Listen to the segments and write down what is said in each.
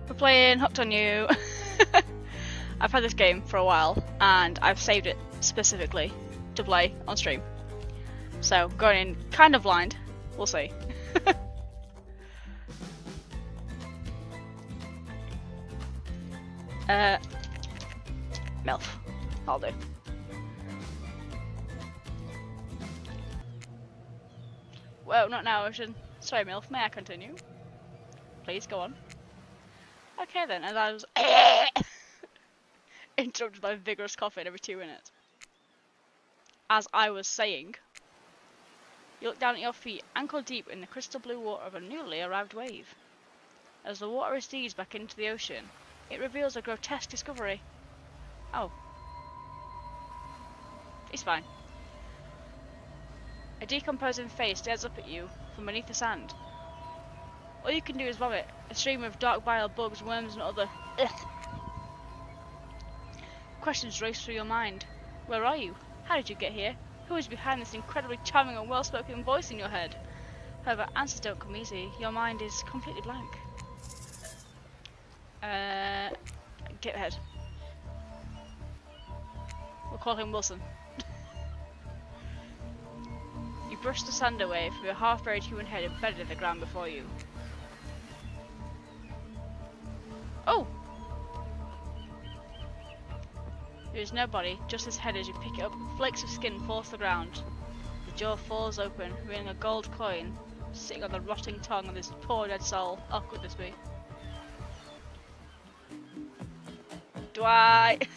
We're playing Hooked on You. I've had this game for a while and I've saved it specifically to play on stream. So going in kind of blind, we'll see. MILF, I'll do. Whoa, not now, Ocean. Sorry, MILF, may I continue? Please, go on. Okay then, and I was interrupted by vigorous coughing every 2 minutes. As I was saying, you look down at your feet, ankle deep in the crystal blue water of a newly arrived wave. As the water recedes back into the ocean, it reveals a grotesque discovery. Oh. He's fine. A decomposing face stares up at you from beneath the sand. All you can do is vomit, a stream of dark bile, bugs, worms and other questions race through your mind. Where are you? How did you get here? Who is behind this incredibly charming and well-spoken voice in your head? However, answers don't come easy. Your mind is completely blank. Get ahead. We'll call him Wilson. You brush the sand away from your half-buried human head embedded in the ground before you. Oh! There is no body, just his head as you pick it up. Flakes of skin fall to the ground. The jaw falls open, revealing a gold coin sitting on the rotting tongue of this poor dead soul. Oh, could this be? Dwight!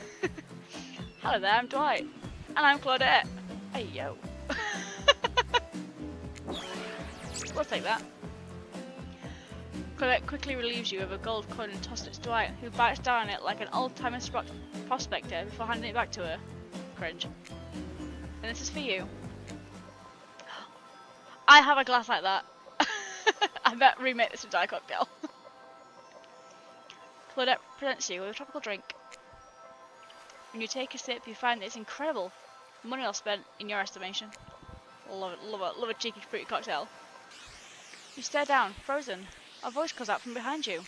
Hello there, I'm Dwight. And I'm Claudette. Hey, yo. We'll take that. Claudette quickly relieves you of a gold coin and tosses it to Dwight, who bites down on it like an old-timer prospector before handing it back to her. Cringe. And this is for you. I have a glass like that. I bet remake this with Diet Cocktail. Claudette presents you with a tropical drink. When you take a sip, you find that it's incredible. Money well spent, in your estimation. Love it, love a cheeky fruity cocktail. You stare down, frozen. A voice calls out from behind you.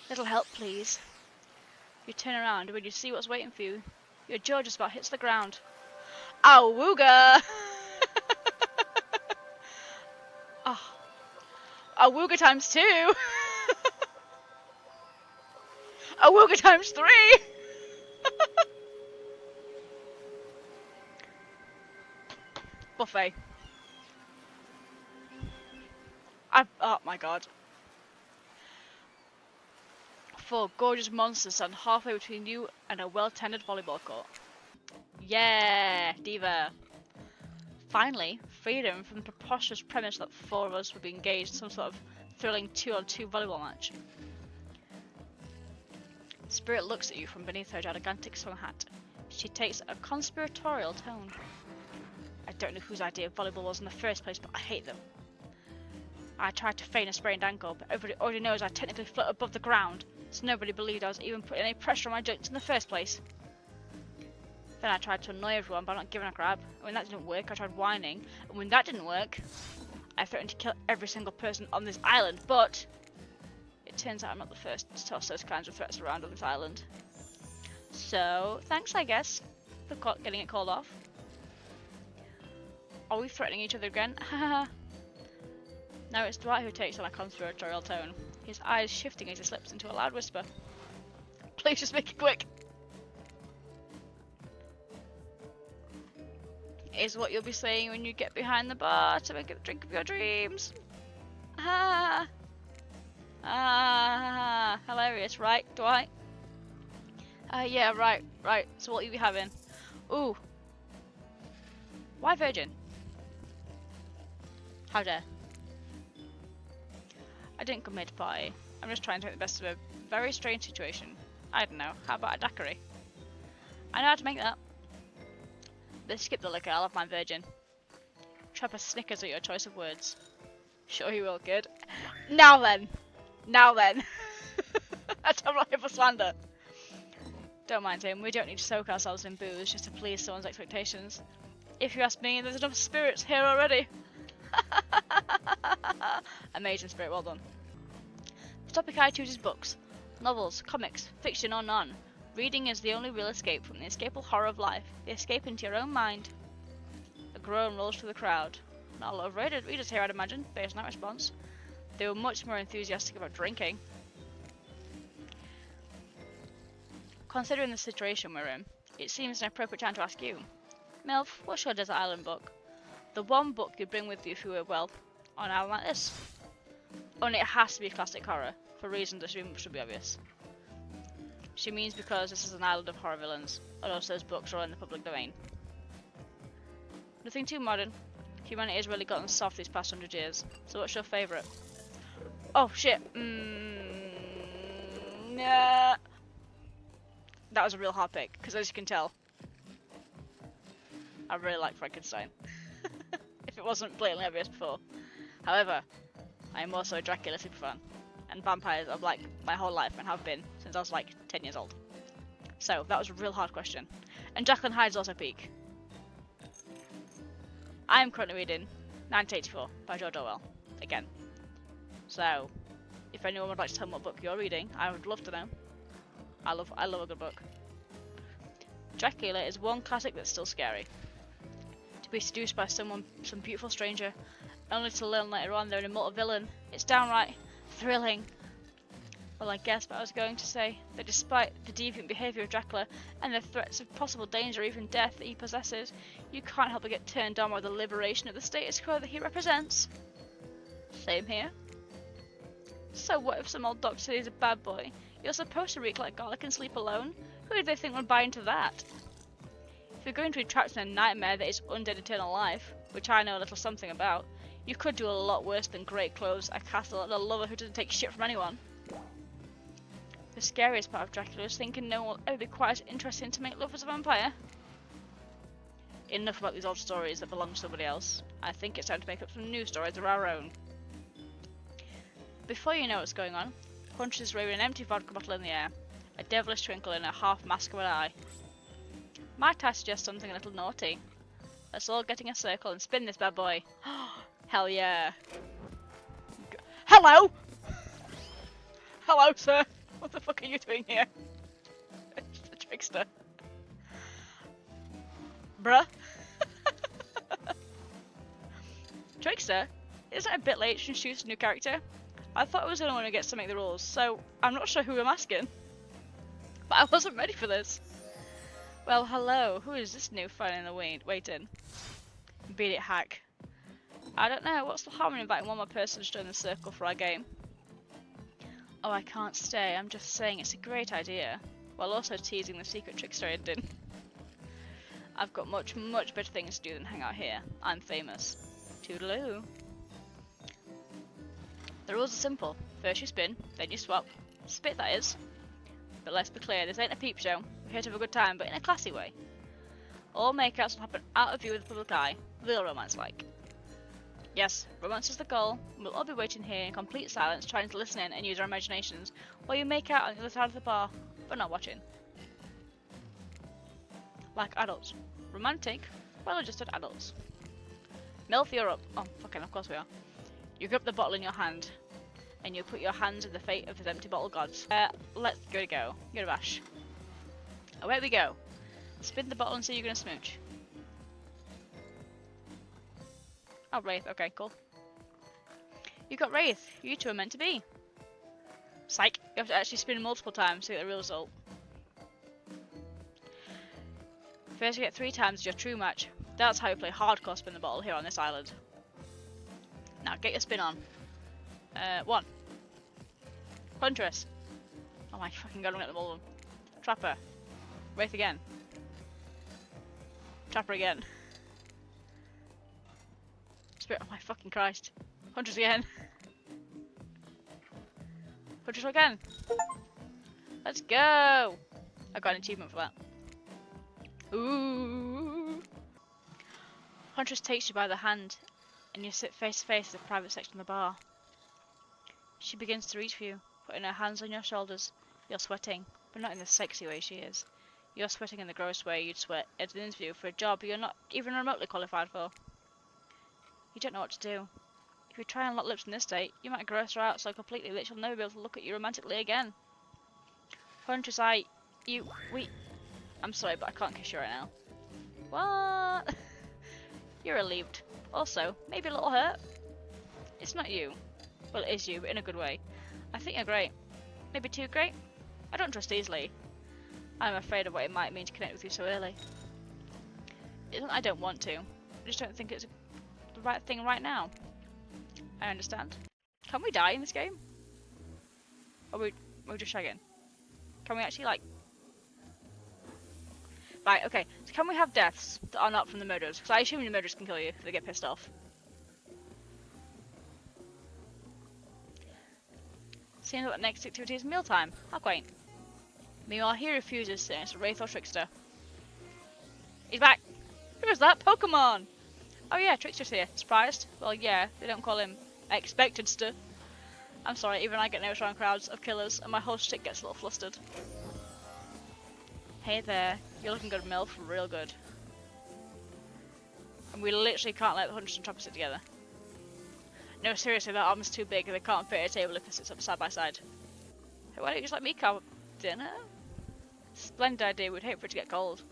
Little help, please. You turn around, and when you see what's waiting for you, your jaw just about hits the ground. Awooga! Oh. Awooga times 2! Awooga times 3! Buffet. Oh my god. 4 gorgeous monsters stand halfway between you and a well-tended volleyball court. Yeah, diva. Finally, freedom from the preposterous premise that 4 of us would be engaged in some sort of thrilling 2-on-2 volleyball match. Spirit looks at you from beneath her gigantic sun hat. She takes a conspiratorial tone. I don't know whose idea volleyball was in the first place, but I hate them. I tried to feign a sprained ankle, but everybody already knows I technically float above the ground, so nobody believed I was even putting any pressure on my joints in the first place. Then I tried to annoy everyone by not giving a crap, and when that didn't work, I tried whining, and when that didn't work, I threatened to kill every single person on this island, but it turns out I'm not the first to toss those kinds of threats around on this island. So, thanks I guess, for getting it called off. Are we threatening each other again? Haha. Now it's Dwight who takes on a conspiratorial tone, his eyes shifting as he slips into a loud whisper. Please just make it quick. Is what you'll be saying when you get behind the bar to make a drink of your dreams. Ah. Ah. Hilarious, right, Dwight? Yeah, right. So what will you be having? Ooh. Why virgin? How dare? I didn't come here to party. I'm just trying to make the best of a very strange situation. I don't know, how about a daiquiri? I know how to make that. Let's skip the liquor, I'll have my virgin. Trapper snickers at your choice of words. Sure you will, kid. Now then! I'm not here for slander. Don't mind him, we don't need to soak ourselves in booze just to please someone's expectations. If you ask me, there's enough spirits here already. Amazing spirit, well done. The topic I choose is books. Novels, comics, fiction or none. Reading is the only real escape from the escapable horror of life. The escape into your own mind. A groan rolls through the crowd. Not a lot of readers here, I'd imagine, based on that response. They were much more enthusiastic about drinking. Considering the situation we're in, it seems an appropriate time to ask you. Milf, what's your desert island book? The one book you'd bring with you if you were, well, on an island like this. Only it has to be classic horror, for reasons that should be obvious. She means because this is an island of horror villains, and also those books are in the public domain. Nothing too modern. Humanity has really gotten soft these past 100 years, so what's your favourite? Oh shit! Nah. That was a real hard pick, because as you can tell, I really like Frankenstein. If it wasn't blatantly obvious before. However, I am also a Dracula superfan, and vampires are like my whole life and have been since I was like 10 years old. So that was a real hard question. And Jekyll and Hyde's also peak. I am currently reading 1984 by George Orwell, again. So, if anyone would like to tell me what book you're reading, I would love to know. I love a good book. Dracula is one classic that's still scary. To be seduced by some beautiful stranger, only to learn later on they're an immortal villain. It's downright thrilling. Well, I guess what I was going to say, that despite the deviant behaviour of Dracula and the threats of possible danger or even death that he possesses, you can't help but get turned on by the liberation of the status quo that he represents. Same here. So what if some old doctor says he's a bad boy? You're supposed to reek like garlic and sleep alone? Who do they think would buy into that? If you're going to be trapped in a nightmare that is undead eternal life, which I know a little something about, you could do a lot worse than great clothes, a castle, and a lover who doesn't take shit from anyone. The scariest part of Dracula is thinking no one will ever be quite as interesting to make love as a vampire. Enough about these old stories that belong to somebody else. I think it's time to make up some new stories of our own. Before you know what's going on, Huntress is waving an empty vodka bottle in the air, a devilish twinkle in her half-mask of an eye. Might I suggest something a little naughty? Let's all get in a circle and spin this bad boy. Hell yeah. Hello! Hello, sir. What the fuck are you doing here? Just a trickster. Bruh. Trickster? Isn't it a bit late to introduce a new character? I thought I was the only one who gets to make the rules, so I'm not sure who I'm asking. But I wasn't ready for this. Well, hello. Who is this new fan in the waiting? Beat it, hack. I don't know. What's the harm in inviting one more person to join the circle for our game? Oh, I can't stay. I'm just saying it's a great idea, while also teasing the secret trickster ending. I've got much better things to do than hang out here. I'm famous. Toodaloo. The rules are simple. First you spin, then you swap. Spit, that is. But let's be clear, this ain't a peep show. We're here to have a good time, but in a classy way. All makeouts will happen out of view of the public eye. Real romance-like. Yes, romance is the goal, and we'll all be waiting here in complete silence, trying to listen in and use our imaginations, while you make out on the other side of the bar, but not watching. Like adults. Romantic, well-adjusted adults. Milf, you're up. Oh, fucking, of course we are. You grip the bottle in your hand, and you put your hands in the fate of his empty bottle gods. Let's go. You're a bash. Away we go. Spin the bottle and see you're gonna smooch. Oh, Wraith. Okay, cool. You got Wraith. You two are meant to be. Psych. You have to actually spin multiple times to get the real result. First you get 3 times your true match. That's how you play hardcore spin the bottle here on this island. Now get your spin on. 1. Huntress. Oh my fucking god, I'm getting all of them. Trapper. Wraith again. Trapper again. Spirit, oh my fucking Christ. Huntress again. Huntress again. Let's go! I got an achievement for that. Ooh. Huntress takes you by the hand, and you sit face to face in the private section of the bar. She begins to reach for you, putting her hands on your shoulders. You're sweating, but not in the sexy way she is. You're sweating in the gross way you'd sweat at an interview for a job you're not even remotely qualified for. You don't know what to do. If you try and lock lips in this state, you might gross her out so completely that she'll never be able to look at you romantically again. Huntress, I'm sorry, but I can't kiss you right now. What? You're relieved. Also, maybe a little hurt. It's not you. Well, it is you, but in a good way. I think you're great. Maybe too great? I don't trust easily. I'm afraid of what it might mean to connect with you so early. It isn't I don't want to. I just don't think it's the right thing right now. I understand. Can we die in this game? Or are we just shagging? Can we actually, like... Right, okay. So can we have deaths that are not from the murderers? Because I assume the murderers can kill you if they get pissed off. Seems like the next activity is mealtime. How quaint. Meanwhile, he refuses, saying it's a wraith or trickster. He's back! Who is that? Pokemon! Oh yeah, Trickster's here. Surprised? Well, yeah, they don't call him expected stuff. I'm sorry, even I get nervous around crowds of killers, and my whole shit gets a little flustered. Hey there, you're looking good, MILF, real good. And we literally can't let the hunters and trappers sit together. No, seriously, that armor's too big and they can't fit at a table if it sits up side by side. Hey, why don't you just let me carve dinner? Splendid idea, we'd hate for it to get cold.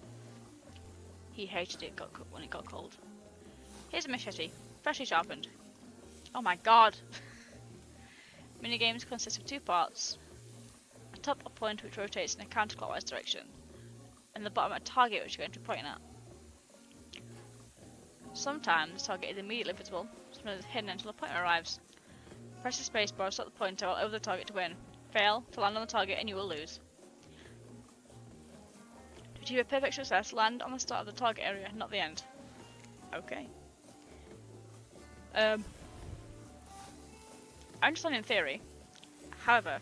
He hated it when it got cold. Here's a machete, freshly sharpened. Oh my god! Minigames consist of two parts. A top a point which rotates in a counterclockwise direction, and the bottom a target which you're going to be pointing at. Sometimes the target is immediately visible, sometimes it's hidden until the pointer arrives. Press the spacebar to set the pointer while over the target to win. Fail to land on the target and you will lose. To achieve a perfect success, land on the start of the target area, not the end. Okay. I understand in theory. However,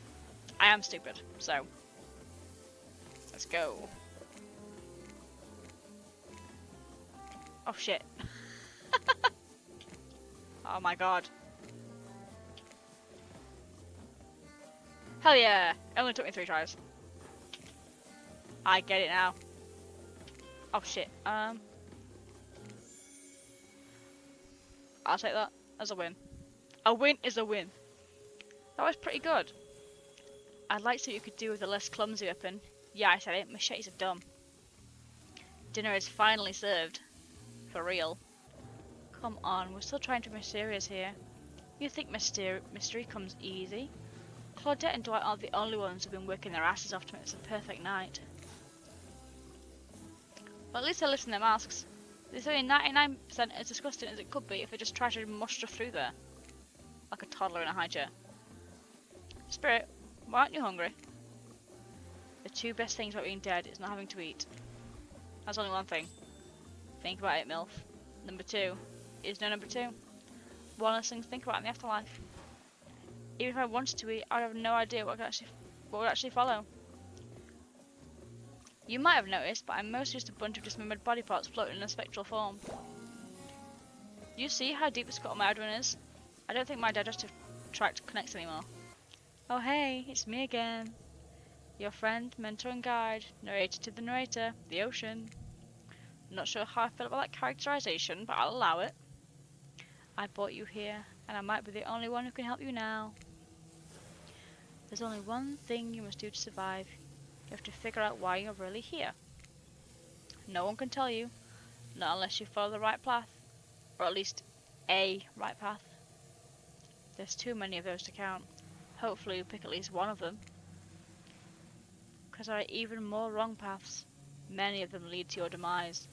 I am stupid, so let's go. Oh shit. Oh my god. Hell yeah! It only took me 3 tries. I get it now. Oh shit. I'll take that as a win. A win is a win. That was pretty good. I'd like to see what you could do with a less clumsy weapon. Yeah, I said it. Machetes are dumb. Dinner is finally served. For real. Come on, we're still trying to be serious here. You think mystery comes easy? Claudette and Dwight aren't the only ones who've been working their asses off to make this a perfect night. But at least they listen to their masks. They say 99% as disgusting as it could be if they just try to muster through there. Like a toddler in a high chair. Spirit, why aren't you hungry? The 2 best things about being dead is not having to eat. That's only one thing. Think about it, MILF. Number 2 is no number 2. One less thing to think about in the afterlife. Even if I wanted to eat, I'd have no idea what would actually follow. You might have noticed, but I'm mostly just a bunch of dismembered body parts floating in a spectral form. You see how deep the skull of my abdomen is? I don't think my digestive tract connects anymore. Oh hey, it's me again. Your friend, mentor and guide, narrator to the narrator, the ocean. Not sure how I feel about that characterization, but I'll allow it. I brought you here, and I might be the only one who can help you now. There's only one thing you must do to survive. You have to figure out why you're really here. No one can tell you, not unless you follow the right path, or at least a right path. There's too many of those to count. Hopefully you'll pick at least one of them. Because there are even more wrong paths. Many of them lead to your demise.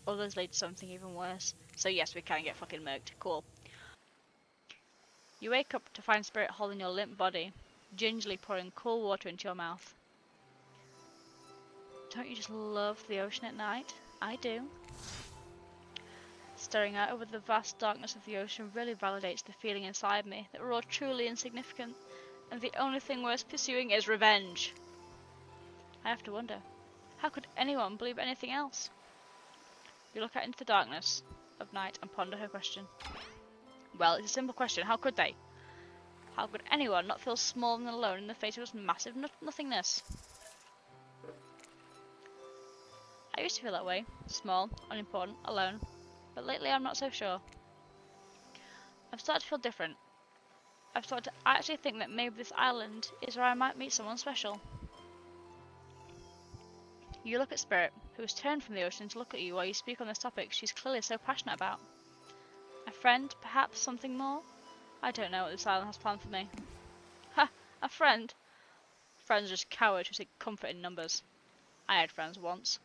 Others lead to something even worse. So yes, we can get fucking murked. Cool. You wake up to find Spirit holding your limp body, gingerly pouring cool water into your mouth. Don't you just love the ocean at night? I do. Staring out over the vast darkness of the ocean really validates the feeling inside me that we're all truly insignificant, and the only thing worth pursuing is revenge. I have to wonder, how could anyone believe anything else? You look out into the darkness of night and ponder her question. Well, it's a simple question. How could they? How could anyone not feel small and alone in the face of this massive nothingness? I used to feel that way. Small, unimportant, alone. But lately I'm not so sure. I've started to feel different. I've started to actually think that maybe this island is where I might meet someone special. You look at Spirit, who has turned from the ocean to look at you while you speak on this topic she's clearly so passionate about. A friend, perhaps something more? I don't know what this island has planned for me. Ha! A friend? Friends are just cowards who take comfort in numbers. I had friends once,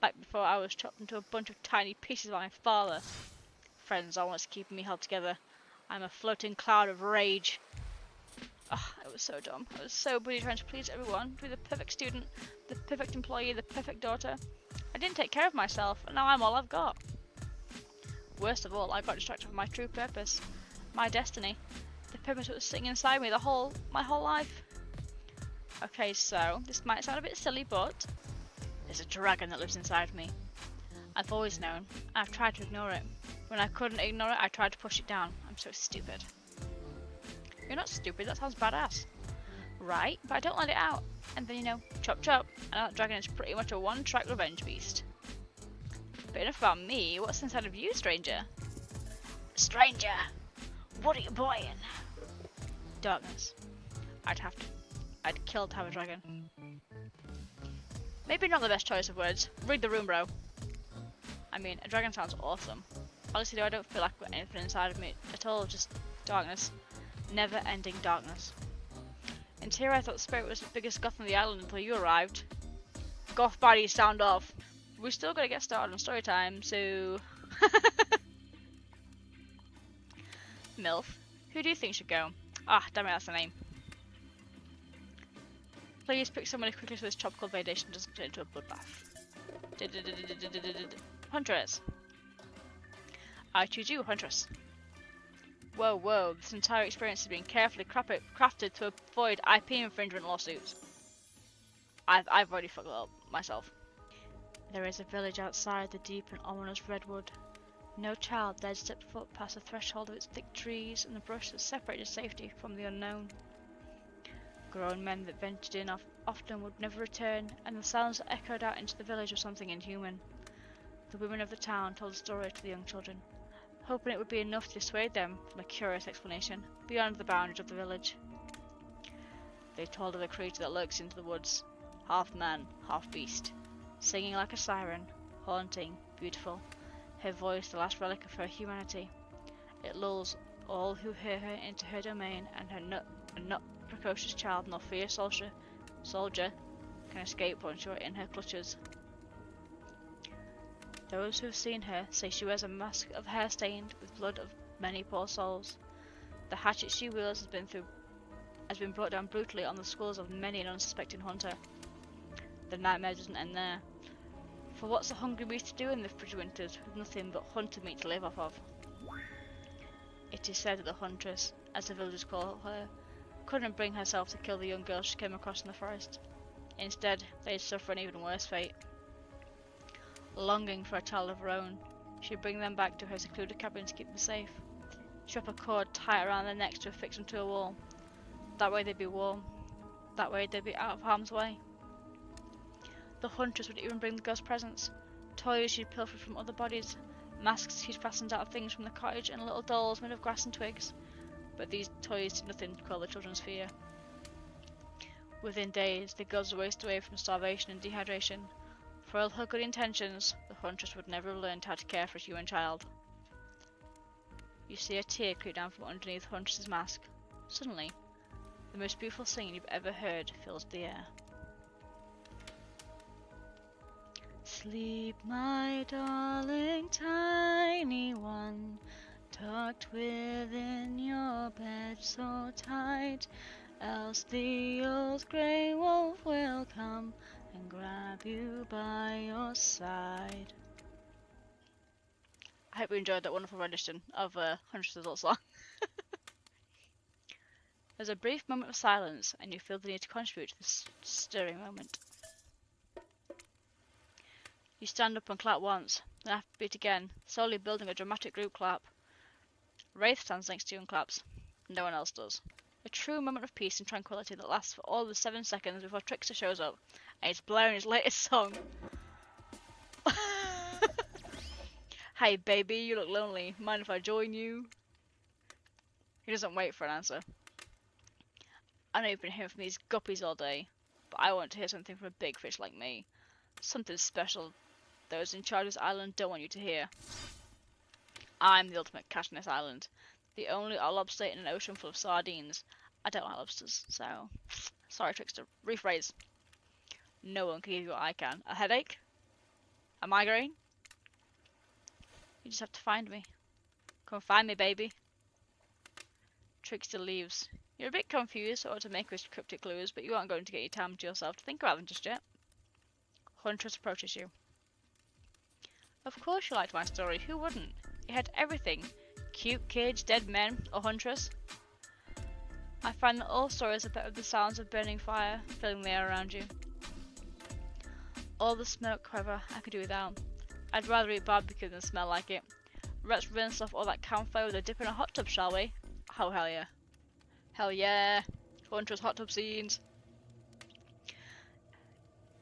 back before I was chopped into a bunch of tiny pieces by my father. Friends are what's keeping me held together. I'm a floating cloud of rage. Ugh, I was so dumb. I was so busy trying to please everyone, to be the perfect student, the perfect employee, the perfect daughter. I didn't take care of myself, and now I'm all I've got. Worst of all, I got distracted from my true purpose, my destiny, the purpose that was sitting inside me my whole life. Okay, so this might sound a bit silly, but there's a dragon that lives inside me. I've always known. I've tried to ignore it. When I couldn't ignore it, I tried to push it down. I'm so stupid. You're not stupid, that sounds badass. Right, but I don't let it out. And then, you know, chop chop, and that dragon is pretty much a one-track revenge beast. But enough about me, what's inside of you, stranger? Stranger! What are you boying? Darkness. I'd kill to have a dragon. Maybe not the best choice of words. Read the room, bro. I mean, a dragon sounds awesome. Honestly though, I don't feel like I've got anything inside of me at all, just darkness. Never-ending darkness. And here I thought Spirit was the biggest goth on the island until you arrived. Goth body, sound off. We're still gonna get started on story time, so... MILF, who do you think should go? Ah, damn it, that's the name. Please pick somebody quickly so this tropical radiation doesn't turn into a bloodbath. Huntress. I choose you, Huntress. Whoa, whoa, this entire experience has been carefully crafted to avoid IP infringement lawsuits. I've already fucked up myself. There is a village outside the deep and ominous redwood. No child dared step foot past the threshold of its thick trees and the brush that separated safety from the unknown. Grown men that ventured in often would never return, and the sounds that echoed out into the village were something inhuman. The women of the town told the story to the young children, hoping it would be enough to dissuade them from a curious explanation beyond the boundaries of the village. They told of a creature that lurks into the woods, half man, half beast, singing like a siren, haunting, beautiful, her voice the last relic of her humanity. It lulls all who hear her into her domain, and her not precocious child nor fierce soldier can escape once you are in her clutches. Those who have seen her say she wears a mask of hair stained with blood of many poor souls. The hatchet she wields has been brought down brutally on the skulls of many an unsuspecting hunter. The nightmare doesn't end there. For what's a hungry beast to do in the frigid winters with nothing but hunter meat to live off of? It is said that the Huntress, as the villagers call her, couldn't bring herself to kill the young girl she came across in the forest. Instead, they'd suffer an even worse fate. Longing for a child of her own, she'd bring them back to her secluded cabin to keep them safe. She'd wrap a cord tight around their necks to affix them to a wall. That way they'd be warm. That way they'd be out of harm's way. The Huntress would even bring the girls presents, toys she'd pilfered from other bodies, masks she'd fastened out of things from the cottage, and little dolls made of grass and twigs. But these toys did nothing to quell the children's fear. Within days, the girls were wasted away from starvation and dehydration. For all her good intentions, the Huntress would never have learned how to care for a human child. You see a tear creep down from underneath Huntress's mask. Suddenly, the most beautiful singing you've ever heard fills the air. Sleep, my darling tiny one, tucked within your bed so tight, else the old grey wolf will come and grab you by your side. I hope you enjoyed that wonderful rendition of Huntress's little song. There's a brief moment of silence, and you feel the need to contribute to this stirring moment. You stand up and clap once, then have to beat again, slowly building a dramatic group clap. Wraith stands next to you and claps. No one else does. A true moment of peace and tranquility that lasts for all of 7 seconds before Trickster shows up, and he's blaring his latest song. Hey baby, you look lonely. Mind if I join you? He doesn't wait for an answer. I know you've been hearing from these guppies all day, but I want to hear something from a big fish like me. Something special those in charge of this island don't want you to hear. I'm the ultimate catch on this island. The only lobster in an ocean full of sardines. I don't like lobsters, so... Sorry, Trickster. Rephrase. No one can give you what I can. A headache? A migraine? You just have to find me. Come find me, baby. Trickster leaves. You're a bit confused what to make with cryptic clues, but you aren't going to get your time to yourself to think about them just yet. Huntress approaches you. Of course you liked my story, who wouldn't? It had everything. Cute kids, dead men, a huntress. I find that all stories are better with the sounds of burning fire filling the air around you. All the smoke, however, I could do without. I'd rather eat barbecue than smell like it. Let's rinse off all that campfire with a dip in a hot tub, shall we? Oh, hell yeah. Hell yeah. Huntress hot tub scenes.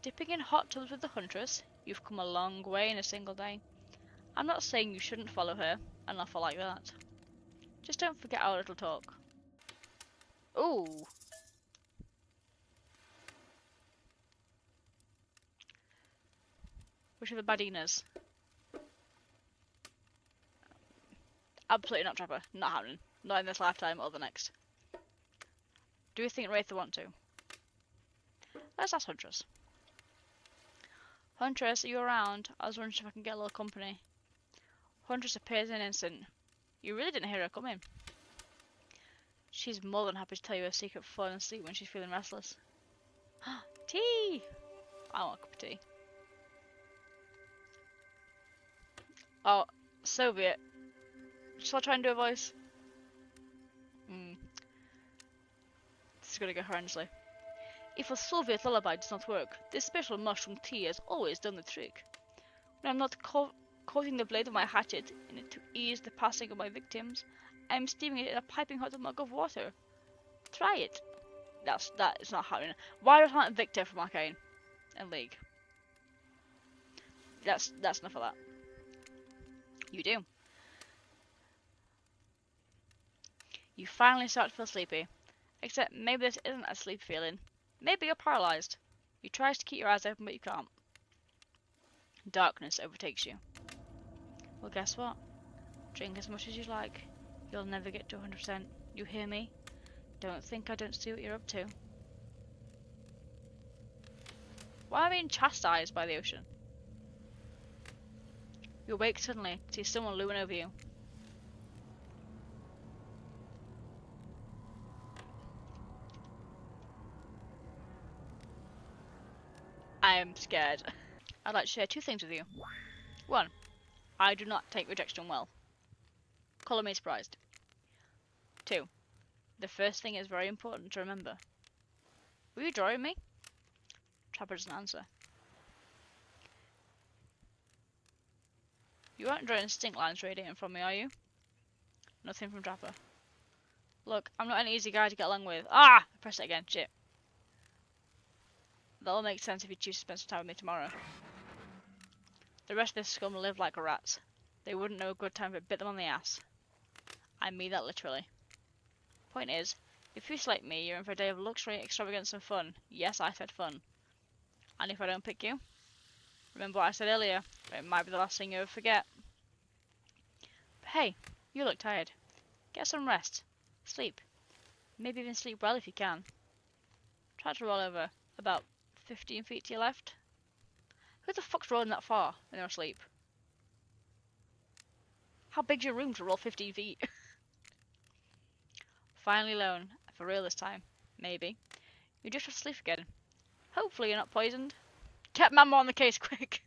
Dipping in hot tubs with the Huntress? You've come a long way in a single day. I'm not saying you shouldn't follow her, an offer like that. Just don't forget our little talk. Ooh. Which are the badinas? Absolutely not, Trapper. Not happening. Not in this lifetime or the next. Do you think Wraith will want to? Let's ask Huntress. Huntress, are you around? I was wondering if I can get a little company. Huntress appears in an instant. You really didn't hear her come in. She's more than happy to tell you her secret for falling asleep when she's feeling restless. Tea! I want a cup of tea. Oh, Soviet. Shall I try and do a voice? This is gonna go horrendously. If a Soviet lullaby does not work, this special mushroom tea has always done the trick. When I'm not coating the blade of my hatchet in it to ease the passing of my victims, I'm steaming it in a piping hot mug of water. Try it. That is not happening. Why do I sound like Victor from Arcane and League? That's enough of that. You do. You finally start to feel sleepy. Except maybe this isn't a sleep feeling. Maybe you're paralyzed. You try to keep your eyes open, but you can't. Darkness overtakes you. Well, guess what? Drink as much as you like. You'll never get to 100%. You hear me? Don't think I don't see what you're up to. Why am I being chastised by the ocean? You awake suddenly to see someone looming over you. I am scared. I'd like to share two things with you. One, I do not take rejection well. Colour me surprised. Two, the first thing is very important to remember. Were you drawing me? Trapper doesn't answer. You aren't drawing stink lines radiating from me, are you? Nothing from Trapper. Look, I'm not an easy guy to get along with. Ah! I pressed it again. Shit. That'll make sense if you choose to spend some time with me tomorrow. The rest of this scum live like rats. They wouldn't know a good time if it bit them on the ass. I mean that literally. Point is, if you select me, you're in for a day of luxury, extravagance and fun. Yes, I said fun. And if I don't pick you, remember what I said earlier, it might be the last thing you ever forget. But hey, you look tired. Get some rest. Sleep. Maybe even sleep well if you can. Try to roll over about 15 feet to your left. Who the fuck's rolling that far when they're asleep? How big's your room to roll 15 feet? Finally alone, for real this time. Maybe. You just have to sleep again. Hopefully you're not poisoned. Get Mama on the case quick.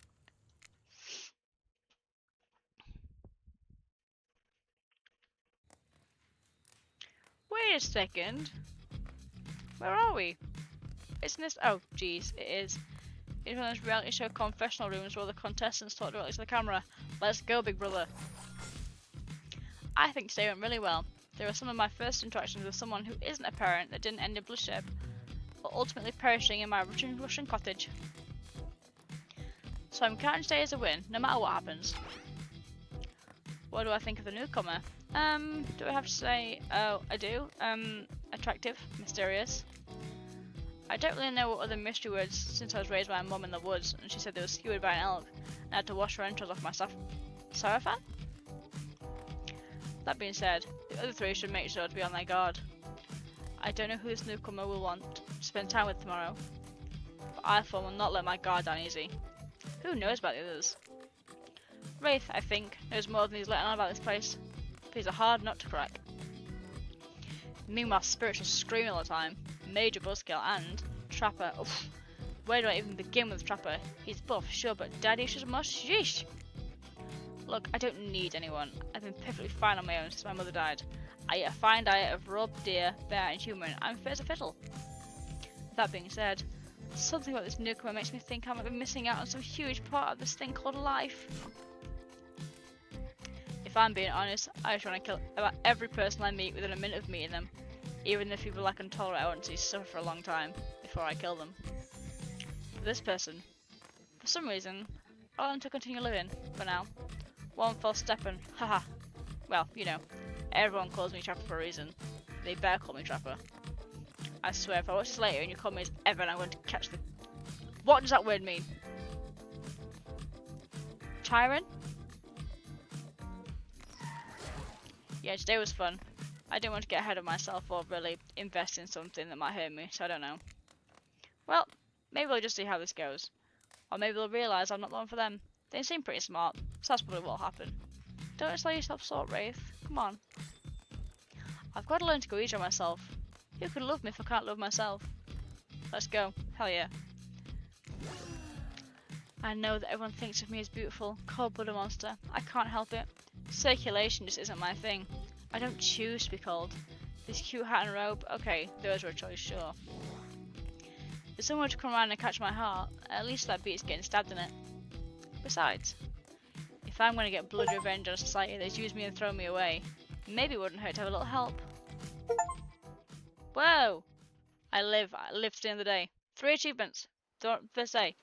Wait a second. Where are we? Isn't this? Oh, jeez, it is. It's one of those reality show confessional rooms where the contestants talk directly to the camera. Let's go, big brother. I think today went really well. There were some of my first interactions with someone who isn't a parent that didn't end in bloodshed, but ultimately perishing in my Russian cottage. So I'm counting today as a win, no matter what happens. What do I think of the newcomer? Do I have to say? Oh, I do. Attractive, mysterious. I don't really know what other mystery words since I was raised by my mum in the woods and she said they were skewered by an elk and I had to wash her entrails off my sarafan? That being said, the other three should make sure to be on their guard. I don't know who this newcomer will want to spend time with tomorrow, but I for will not let my guard down easy. Who knows about the others? Wraith, I think, knows more than he's letting on about this place, but he's a hard nut to crack. Meanwhile, Spirits are screaming all the time. Major buzzkill and Trapper. Oof. Where do I even begin with Trapper? He's buff, sure, but daddy issues must. Sheesh. Look, I don't need anyone. I've been perfectly fine on my own since my mother died. I eat a fine diet of rub, deer, bear, and human. I'm fit as a fiddle. That being said, something about this newcomer makes me think I might be missing out on some huge part of this thing called life. If I'm being honest, I just want to kill about every person I meet within a minute of meeting them. Even the people I can tolerate I want to see suffer for a long time before I kill them. For this person, for some reason, I want to continue living for now. One false step and haha. Well, you know, everyone calls me Trapper for a reason. They better call me Trapper. I swear, if I watch this later and you call me as Evan, I'm going to catch the. What does that word mean? Tyron? Yeah, today was fun. I didn't want to get ahead of myself or really invest in something that might hurt me, so I don't know. Well, maybe I'll just see how this goes. Or maybe they'll realise I'm not the one for them. They seem pretty smart, so that's probably what'll happen. Don't just let yourself sort, Wraith. Come on. I've got to learn to go easy on myself. Who could love me if I can't love myself? Let's go. Hell yeah. I know that everyone thinks of me as beautiful, cold-blooded monster. I can't help it. Circulation just isn't my thing. I don't choose to be cold. This cute hat and robe, okay, those were a choice, sure. If someone were to come around and catch my heart, at least that beats getting stabbed in it. Besides, if I'm going to get blood revenge on a society that's used me and thrown me away, maybe it wouldn't hurt to have a little help. Whoa! I live to the end of the day. 3 achievements. First day.